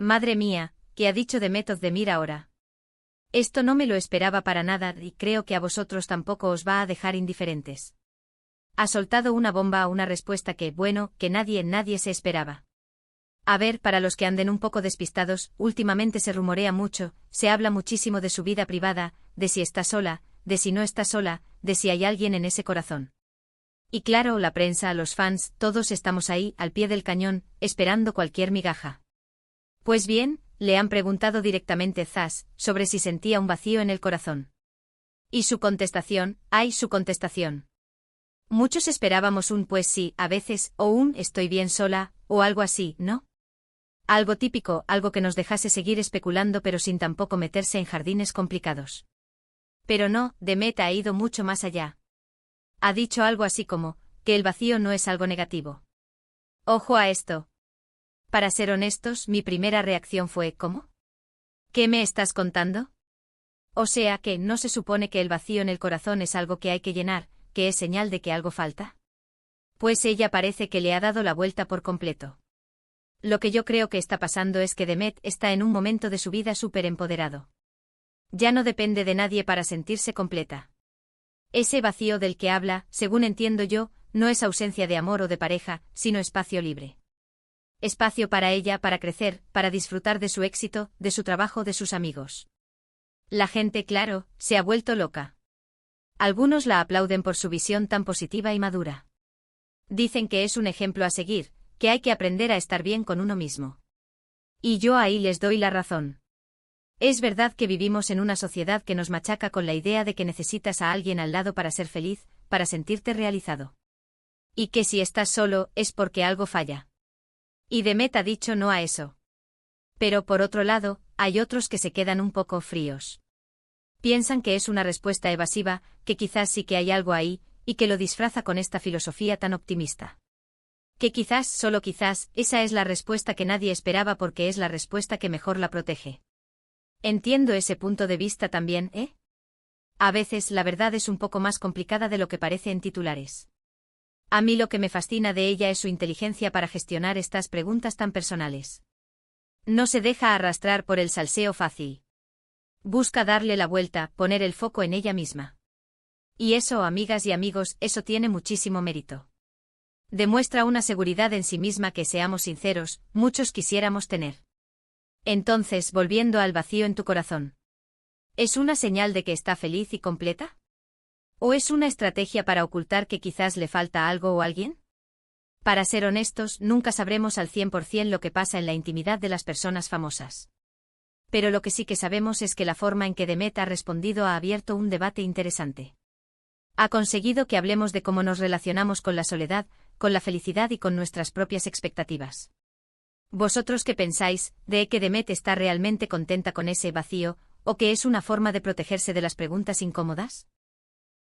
Madre mía, ¿qué ha dicho Demet Özdemir ahora? Esto no me lo esperaba para nada y creo que a vosotros tampoco os va a dejar indiferentes. Ha soltado una bomba a una respuesta que, bueno, que nadie se esperaba. A ver, para los que anden un poco despistados, últimamente se rumorea mucho, se habla muchísimo de su vida privada, de si está sola, de si no está sola, de si hay alguien en ese corazón. Y claro, la prensa, los fans, todos estamos ahí, al pie del cañón, esperando cualquier migaja. Pues bien, le han preguntado directamente Zaz, sobre si sentía un vacío en el corazón. Y su contestación, su contestación. Muchos esperábamos un pues sí, a veces, o un estoy bien sola, o algo así, ¿no? Algo típico, algo que nos dejase seguir especulando pero sin tampoco meterse en jardines complicados. Pero no, Demet ha ido mucho más allá. Ha dicho algo así como, que el vacío no es algo negativo. Ojo a esto. Para ser honestos, mi primera reacción fue, ¿cómo? ¿Qué me estás contando? O sea que, ¿no se supone que el vacío en el corazón es algo que hay que llenar, que es señal de que algo falta? Pues ella parece que le ha dado la vuelta por completo. Lo que yo creo que está pasando es que Demet está en un momento de su vida súper empoderado. Ya no depende de nadie para sentirse completa. Ese vacío del que habla, según entiendo yo, no es ausencia de amor o de pareja, sino espacio libre. Espacio para ella, para crecer, para disfrutar de su éxito, de su trabajo, de sus amigos. La gente, claro, se ha vuelto loca. Algunos la aplauden por su visión tan positiva y madura. Dicen que es un ejemplo a seguir, que hay que aprender a estar bien con uno mismo. Y yo ahí les doy la razón. Es verdad que vivimos en una sociedad que nos machaca con la idea de que necesitas a alguien al lado para ser feliz, para sentirte realizado. Y que si estás solo, es porque algo falla. Y Demet ha dicho no a eso. Pero por otro lado, hay otros que se quedan un poco fríos. Piensan que es una respuesta evasiva, que quizás sí que hay algo ahí, y que lo disfraza con esta filosofía tan optimista. Que quizás, solo quizás, esa es la respuesta que nadie esperaba porque es la respuesta que mejor la protege. Entiendo ese punto de vista también, ¿eh? A veces la verdad es un poco más complicada de lo que parece en titulares. A mí lo que me fascina de ella es su inteligencia para gestionar estas preguntas tan personales. No se deja arrastrar por el salseo fácil. Busca darle la vuelta, poner el foco en ella misma. Y eso, amigas y amigos, eso tiene muchísimo mérito. Demuestra una seguridad en sí misma que, seamos sinceros, muchos quisiéramos tener. Entonces, volviendo al vacío en tu corazón. ¿Es una señal de que está feliz y completa? ¿O es una estrategia para ocultar que quizás le falta algo o alguien? Para ser honestos, nunca sabremos al 100% lo que pasa en la intimidad de las personas famosas. Pero lo que sí que sabemos es que la forma en que Demet ha respondido ha abierto un debate interesante. Ha conseguido que hablemos de cómo nos relacionamos con la soledad, con la felicidad y con nuestras propias expectativas. ¿Vosotros qué pensáis, de que Demet está realmente contenta con ese vacío, o que es una forma de protegerse de las preguntas incómodas?